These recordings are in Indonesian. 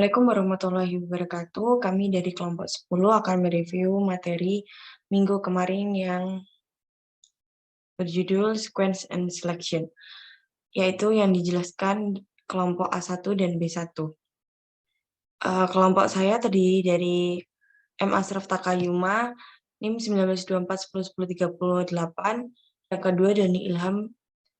Assalamualaikum warahmatullahi wabarakatuh. Kami dari kelompok 10 akan mereview materi minggu kemarin yang berjudul Sequence and Selection, yaitu yang dijelaskan kelompok A1 dan B1. Kelompok saya terdiri dari M. Ashraf Takayuma, NIM 1924-10-1038, yang kedua Dani Ilham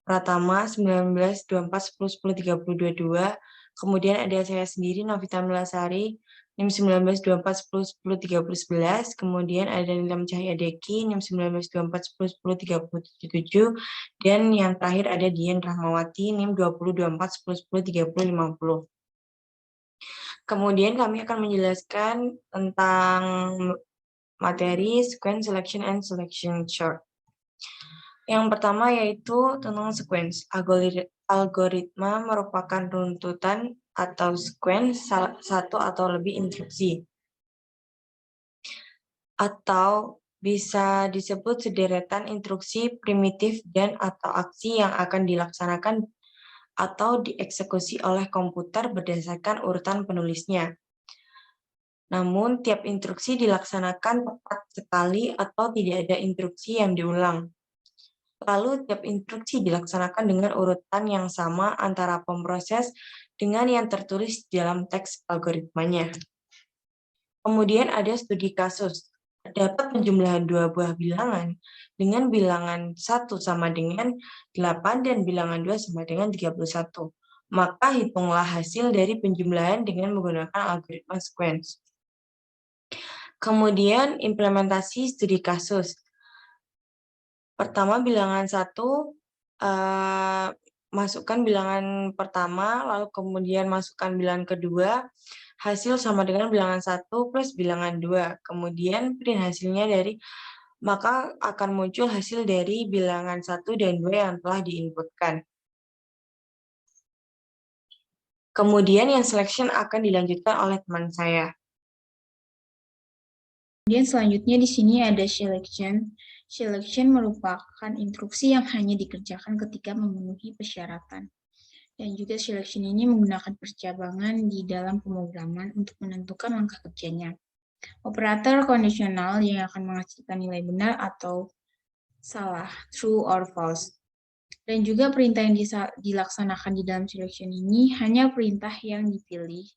Pratama 1924-10-10-3022, kemudian ada saya sendiri Novita Melasari NIM 1924-10-10-3011, kemudian ada Nilam Cahya Deki NIM 1924-10-10-37, dan yang terakhir ada Dian Rahmawati NIM 2024-10-10-3050. Kemudian kami akan menjelaskan tentang materi Sequence Selection and Selection Chart. Yang pertama yaitu tentang sequence. Algoritma merupakan runtutan atau sequence satu atau lebih instruksi. Atau bisa disebut sederetan instruksi primitif dan atau aksi yang akan dilaksanakan atau dieksekusi oleh komputer berdasarkan urutan penulisnya. Namun, tiap instruksi dilaksanakan tepat sekali atau tidak ada instruksi yang diulang. Lalu, tiap instruksi dilaksanakan dengan urutan yang sama antara pemroses dengan yang tertulis dalam teks algoritmanya. Kemudian ada studi kasus. Terdapat penjumlahan dua buah bilangan dengan bilangan 1 sama dengan 8 dan bilangan 2 sama dengan 31. Maka hitunglah hasil dari penjumlahan dengan menggunakan algoritma sequence. Kemudian implementasi studi kasus. Pertama, bilangan 1, masukkan bilangan pertama, lalu kemudian masukkan bilangan kedua, hasil sama dengan bilangan 1 plus bilangan 2. Kemudian print hasilnya maka akan muncul hasil dari bilangan 1 dan 2 yang telah diinputkan. Kemudian yang selection akan dilanjutkan oleh teman saya. Kemudian selanjutnya di sini ada selection. Selection merupakan instruksi yang hanya dikerjakan ketika memenuhi persyaratan. Dan juga selection ini menggunakan percabangan di dalam pemrograman untuk menentukan langkah kerjanya. Operator kondisional yang akan menghasilkan nilai benar atau salah, true or false. Dan juga perintah yang dilaksanakan di dalam selection ini hanya perintah yang dipilih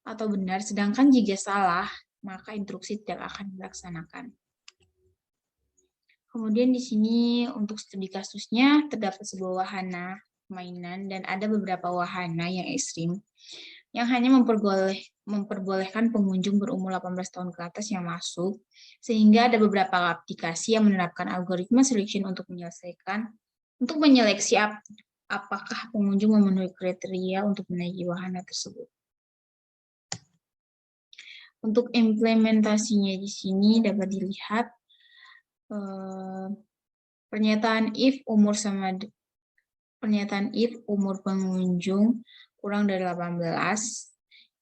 atau benar, sedangkan jika salah, maka instruksi tidak akan dilaksanakan. Kemudian di sini untuk studi kasusnya terdapat sebuah wahana mainan dan ada beberapa wahana yang ekstrim yang hanya memperbolehkan pengunjung berumur 18 tahun ke atas yang masuk, sehingga ada beberapa aplikasi yang menerapkan algoritma selection untuk menyeleksi apakah pengunjung memenuhi kriteria untuk menaiki wahana tersebut. Untuk implementasinya di sini dapat dilihat pernyataan if umur pengunjung kurang dari 18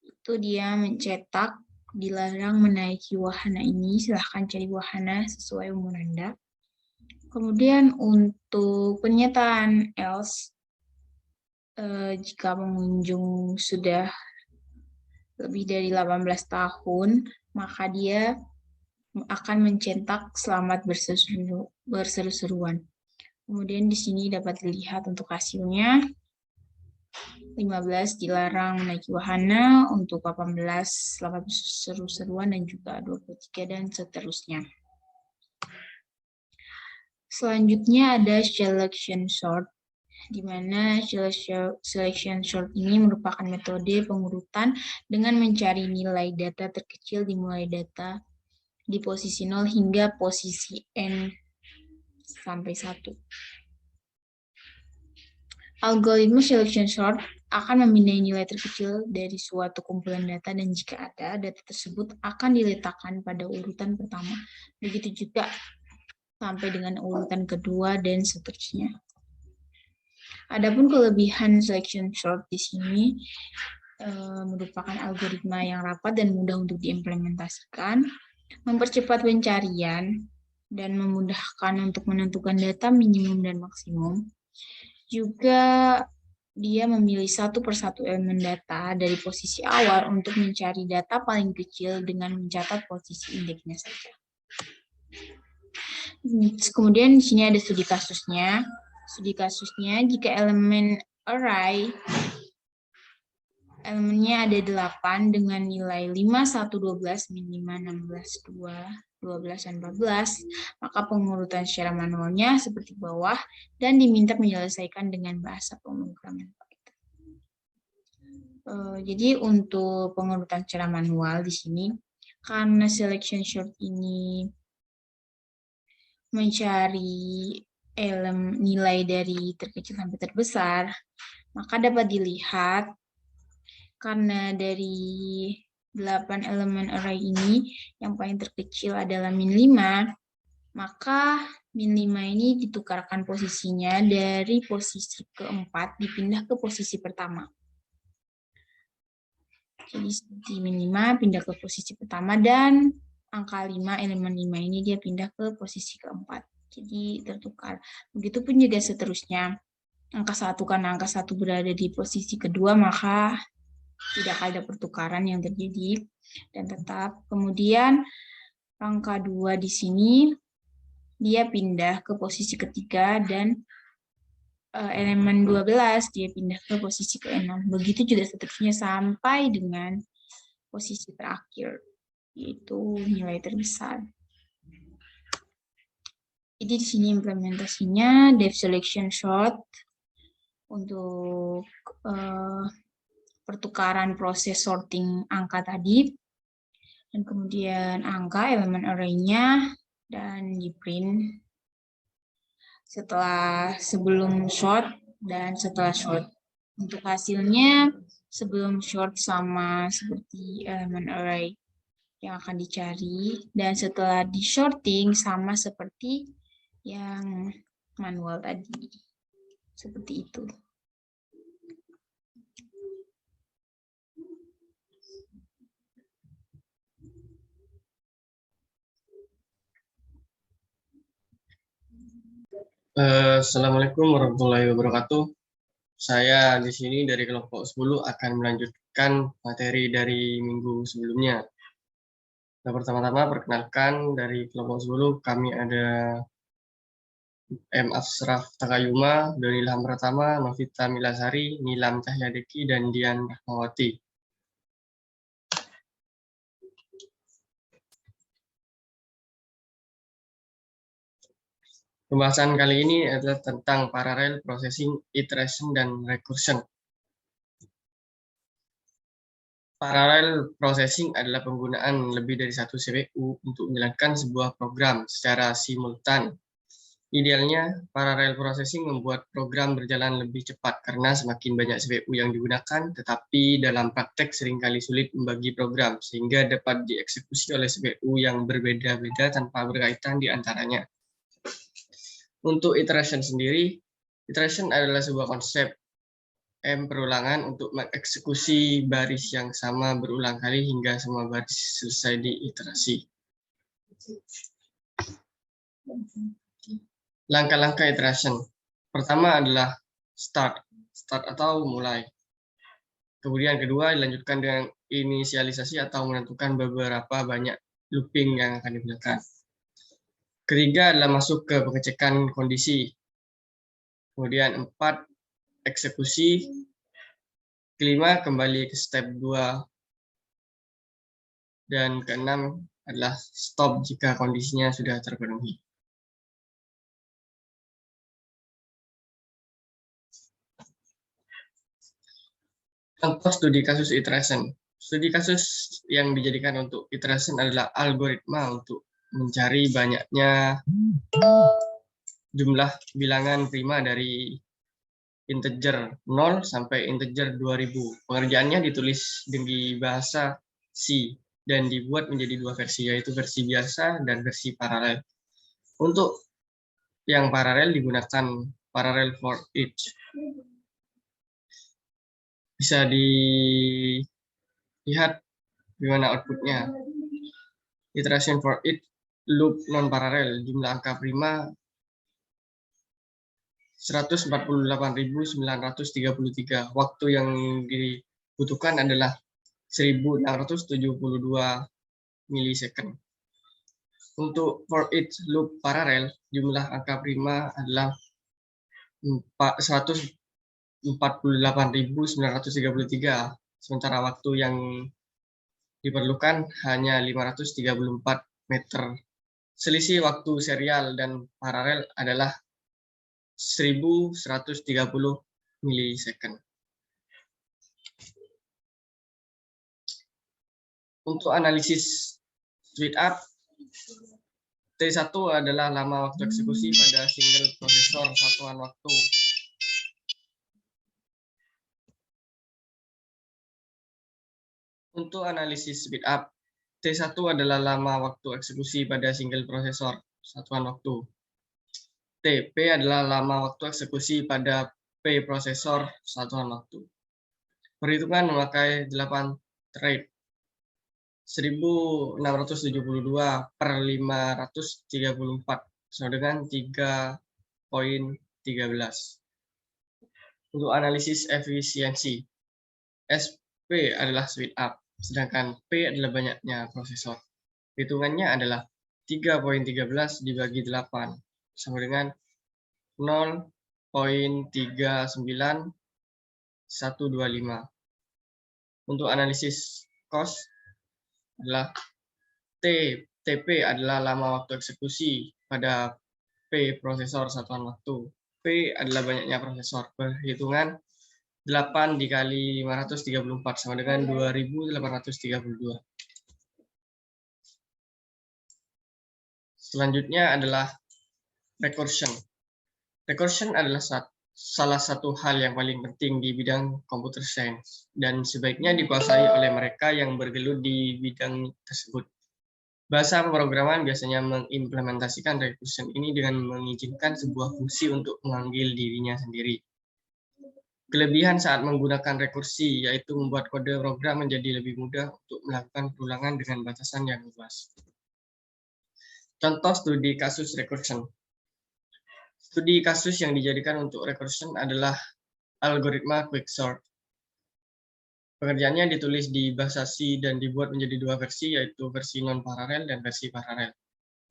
itu dia mencetak dilarang menaiki wahana ini, silahkan cari wahana sesuai umur Anda. Kemudian untuk pernyataan else jika pengunjung sudah lebih dari 18 tahun, maka dia akan mencetak selamat berseru-seruan. Kemudian di sini dapat dilihat untuk hasilnya. 15 dilarang menaiki wahana, untuk 18 selamat berseru-seruan, dan juga 23 dan seterusnya. Selanjutnya ada selection sort, di mana selection sort ini merupakan metode pengurutan dengan mencari nilai data terkecil dimulai data di posisi 0 hingga posisi n sampai 1. Algoritma selection sort akan memindai nilai terkecil dari suatu kumpulan data, dan jika ada, data tersebut akan diletakkan pada urutan pertama. Begitu juga sampai dengan urutan kedua dan seterusnya. Adapun kelebihan selection sort di sini merupakan algoritma yang rapat dan mudah untuk diimplementasikan, mempercepat pencarian, dan memudahkan untuk menentukan data minimum dan maksimum. Juga dia memilih satu persatu elemen data dari posisi awal untuk mencari data paling kecil dengan mencatat posisi indeksnya saja. Kemudian di sini ada studi kasusnya. Studi kasusnya jika elemen array elemennya ada 8 dengan nilai 5, 1, 12, min 5, 16, 2, 12, dan 14, maka pengurutan secara manualnya seperti bawah dan diminta menyelesaikan dengan bahasa pemrograman Python. Jadi untuk pengurutan secara manual di sini, karena selection sort ini mencari nilai dari terkecil sampai terbesar, maka dapat dilihat karena dari 8 elemen array ini yang paling terkecil adalah min 5, maka min 5 ini ditukarkan posisinya dari posisi keempat dipindah ke posisi pertama. Jadi di min 5 pindah ke posisi pertama dan angka 5, elemen 5 ini dia pindah ke posisi keempat. Jadi tertukar. Begitupun juga seterusnya. Angka 1 karena angka 1 berada di posisi kedua, maka tidak ada pertukaran yang terjadi dan tetap. Kemudian angka 2 di sini dia pindah ke posisi ketiga dan elemen 12 dia pindah ke posisi ke-6. Begitu juga seterusnya sampai dengan posisi terakhir, yaitu nilai terbesar. Jadi di sini implementasinya depth selection sort untuk pertukaran proses sorting angka tadi, dan kemudian angka elemen array-nya dan di print sebelum short dan setelah short. Untuk hasilnya sebelum short sama seperti elemen array yang akan dicari, dan setelah di sorting sama seperti yang manual tadi. Seperti itu. Assalamualaikum warahmatullahi wabarakatuh. Saya di sini dari kelompok 10 akan melanjutkan materi dari minggu sebelumnya. Nah, pertama-tama perkenalkan dari kelompok 10 kami ada M. Ashraf Takayuma, Doni Ilham Pratama, Novita Milasari, Nilam Cahyadeki, dan Dian Rahmawati. Pembahasan kali ini adalah tentang parallel processing, iteration, dan recursion. Parallel processing adalah penggunaan lebih dari satu CPU untuk menjalankan sebuah program secara simultan. Idealnya, parallel processing membuat program berjalan lebih cepat karena semakin banyak CPU yang digunakan, tetapi dalam praktek seringkali sulit membagi program sehingga dapat dieksekusi oleh CPU yang berbeda-beda tanpa berkaitan di antaranya. Untuk iteration sendiri, iteration adalah sebuah konsep perulangan untuk mengeksekusi baris yang sama berulang kali hingga semua baris selesai diiterasi. Langkah-langkah iteration. Pertama adalah start atau mulai. Kemudian kedua dilanjutkan dengan inisialisasi atau menentukan beberapa banyak looping yang akan digunakan. Ketiga adalah masuk ke pengecekan kondisi. Kemudian 4, eksekusi. Kelima, kembali ke step 2. Dan keenam adalah stop jika kondisinya sudah terpenuhi. Contoh studi kasus iteration. Studi kasus yang dijadikan untuk iteration adalah algoritma untuk mencari banyaknya jumlah bilangan prima dari integer 0 sampai integer 2000. Pengerjaannya ditulis di bahasa C dan dibuat menjadi dua versi, yaitu versi biasa dan versi paralel. Untuk yang paralel digunakan parallel for each. Bisa dilihat gimana outputnya. Iteration for each loop non paralel, jumlah angka prima 148.933. Waktu yang dibutuhkan adalah 1672 milisecond. Untuk for each loop paralel, jumlah angka prima adalah 148.933, sementara waktu yang diperlukan hanya 534 meter. Selisih waktu serial dan paralel adalah 1130 milisecond. Untuk analisis speed up, T1 adalah lama waktu eksekusi pada single prosesor satuan waktu. Untuk analisis speed up, T1 adalah lama waktu eksekusi pada single prosesor satuan waktu. TP adalah lama waktu eksekusi pada P prosesor satuan waktu. Perhitungan memakai 8 thread. 1672 per 534 sama dengan 3,13. Untuk analisis efisiensi, SP adalah speed up, sedangkan P adalah banyaknya prosesor. Hitungannya adalah 3,13 dibagi 8 sama dengan 0,39125. Untuk analisis cost adalah TP adalah lama waktu eksekusi pada P prosesor satuan waktu. P adalah banyaknya prosesor. Perhitungan 8 dikali 534 sama dengan 2832. Selanjutnya adalah recursion. Recursion adalah salah satu hal yang paling penting di bidang computer science dan sebaiknya dikuasai oleh mereka yang bergelut di bidang tersebut. Bahasa pemrograman biasanya mengimplementasikan recursion ini dengan mengizinkan sebuah fungsi untuk memanggil dirinya sendiri. Kelebihan saat menggunakan rekursi yaitu membuat kode program menjadi lebih mudah untuk melakukan perulangan dengan batasan yang luas. Contoh studi kasus recursion. Studi kasus yang dijadikan untuk recursion adalah algoritma quicksort. Pengerjaannya ditulis di bahasa C dan dibuat menjadi dua versi, yaitu versi non-paralel dan versi paralel.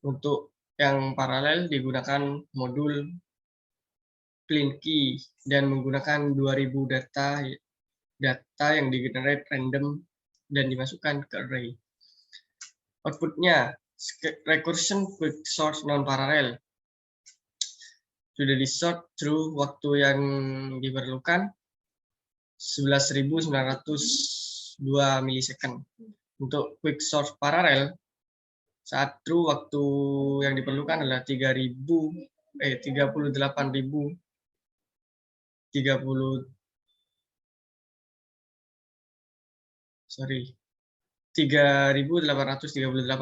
Untuk yang paralel digunakan modul clean key dan menggunakan 2000 data yang di-generate random dan dimasukkan ke array. Outputnya recursion quicksort non-paralel sudah di-sort through waktu yang diperlukan 11.902 milisecond. Untuk quicksort paralel, saat true waktu yang diperlukan adalah 3.838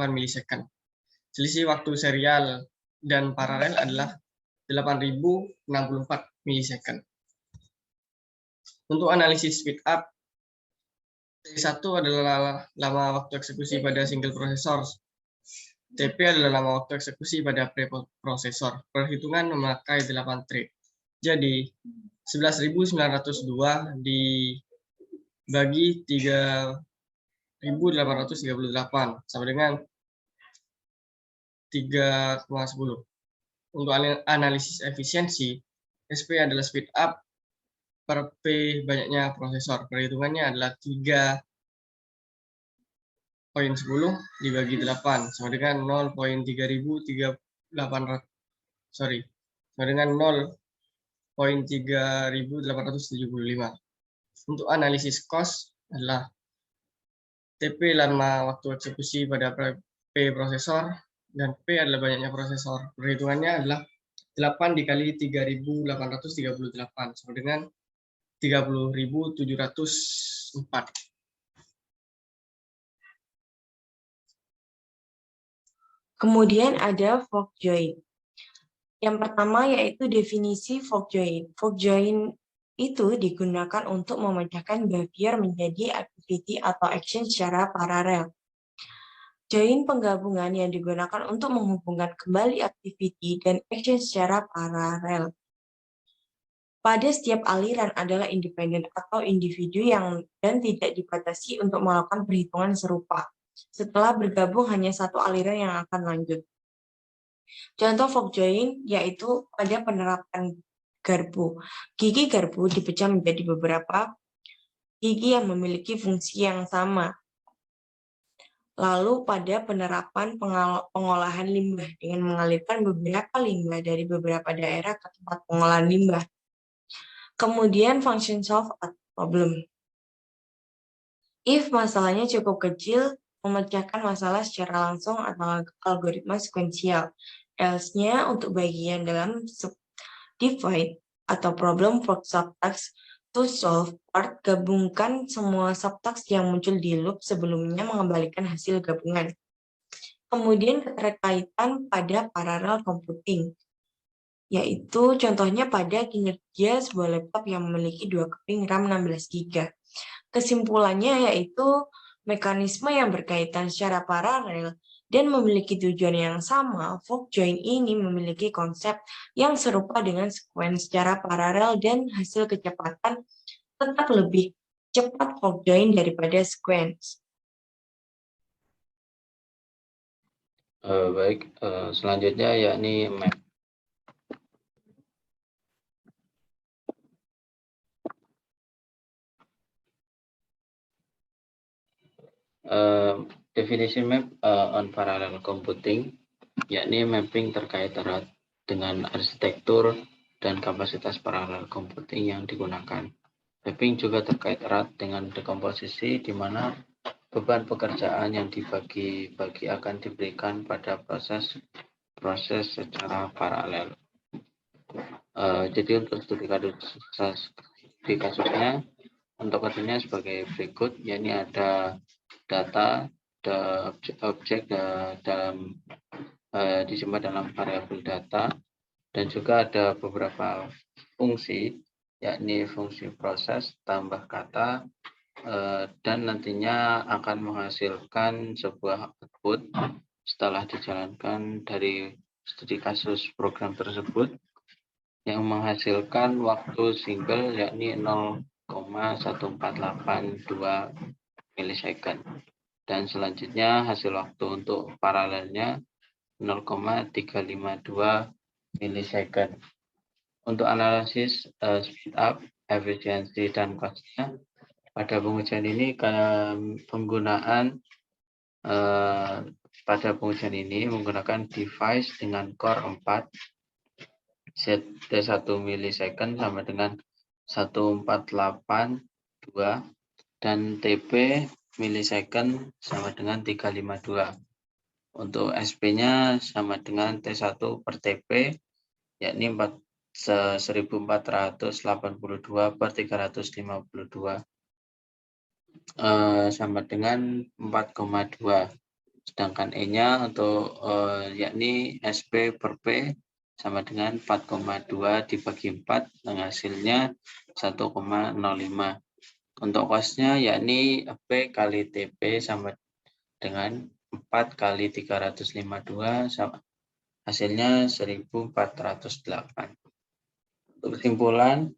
milisecond. Selisih waktu serial dan paralel adalah 8.064 milisecond. Untuk analisis speed up, T1 adalah lama waktu eksekusi pada single prosesor. TP adalah lama waktu eksekusi pada preprosesor. Perhitungan memakai 8 thread. Jadi, 11.902 dibagi 3.838 sama dengan 3,10. Untuk analisis efisiensi, SP adalah speed up per P banyaknya prosesor. Perhitungannya adalah 3,10 dibagi 8 sama dengan 0,3800 sama dengan 0,3875. Untuk analisis cost adalah TP lama waktu eksekusi pada P prosesor dan P adalah banyaknya prosesor. Perhitungannya adalah 8 dikali 3.838 sama dengan 30.704. Kemudian ada fork join. Yang pertama yaitu definisi fork join. Fork join itu digunakan untuk memecahkan behavior menjadi activity atau action secara paralel. Join penggabungan yang digunakan untuk menghubungkan kembali activity dan action secara paralel. pada setiap aliran adalah independen atau individu dan tidak dibatasi untuk melakukan perhitungan serupa. Setelah bergabung hanya satu aliran yang akan lanjut. Contoh fork join yaitu pada penerapan garpu. Gigi garpu dipecah menjadi beberapa gigi yang memiliki fungsi yang sama. Lalu pada penerapan pengolahan limbah dengan mengalirkan beberapa limbah dari beberapa daerah ke tempat pengolahan limbah. Kemudian function solve problem. If masalahnya cukup kecil, memecahkan masalah secara langsung atau algoritma sekuensial. Else-nya untuk bagian dalam divide atau problem for subtasks. To solve part, gabungkan semua subtasks yang muncul di loop sebelumnya mengembalikan hasil gabungan. Kemudian keterkaitan pada parallel computing, yaitu contohnya pada kinerja sebuah laptop yang memiliki 2 keping RAM 16 GB. Kesimpulannya yaitu mekanisme yang berkaitan secara paralel dan memiliki tujuan yang sama. Fork join ini memiliki konsep yang serupa dengan sequence secara paralel dan hasil kecepatan tetap lebih cepat fork join daripada sequence. Baik, selanjutnya yakni map. Definisi map on parallel computing, yakni mapping terkait erat dengan arsitektur dan kapasitas parallel computing yang digunakan. Mapping juga terkait erat dengan dekomposisi, di mana beban pekerjaan yang dibagi-bagi akan diberikan pada proses secara paralel. Jadi untuk studi kasusnya, untuk kasusnya sebagai berikut, yakni ada data, objek dalam disimpan dalam variabel data, dan juga ada beberapa fungsi, yakni fungsi proses tambah kata, dan nantinya akan menghasilkan sebuah output setelah dijalankan dari studi kasus program tersebut yang menghasilkan waktu single yakni 0,1482 milisecond. Dan selanjutnya hasil waktu untuk paralelnya 0,352 milisecond. Untuk analisis speed up, efisiensi, dan cost-nya, pada pengujian ini menggunakan device dengan core 4, T1 milisecond sama dengan 1482, dan TP milisecond sama dengan 352. Untuk SP-nya sama dengan T1 per TP, yakni 1482 per 352, sama dengan 4,2. Sedangkan E-nya untuk yakni SP per P sama dengan 4,2 dibagi 4, dan hasilnya 1,05. Untuk cost-nya yakni P kali TP sama dengan 4 kali 352, hasilnya 1408. Untuk kesimpulan,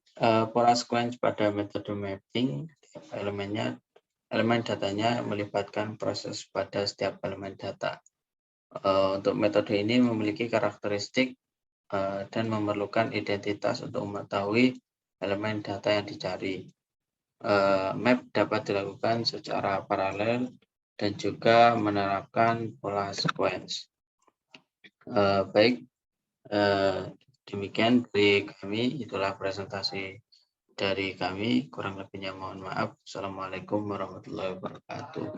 pola sequence pada metode mapping, elemen datanya melibatkan proses pada setiap elemen data. Untuk metode ini memiliki karakteristik dan memerlukan identitas untuk mengetahui elemen data yang dicari. Map dapat dilakukan secara paralel dan juga menerapkan pola sequence. Baik, demikian dari kami, itulah presentasi dari kami. Kurang lebihnya mohon maaf. Assalamualaikum warahmatullahi wabarakatuh.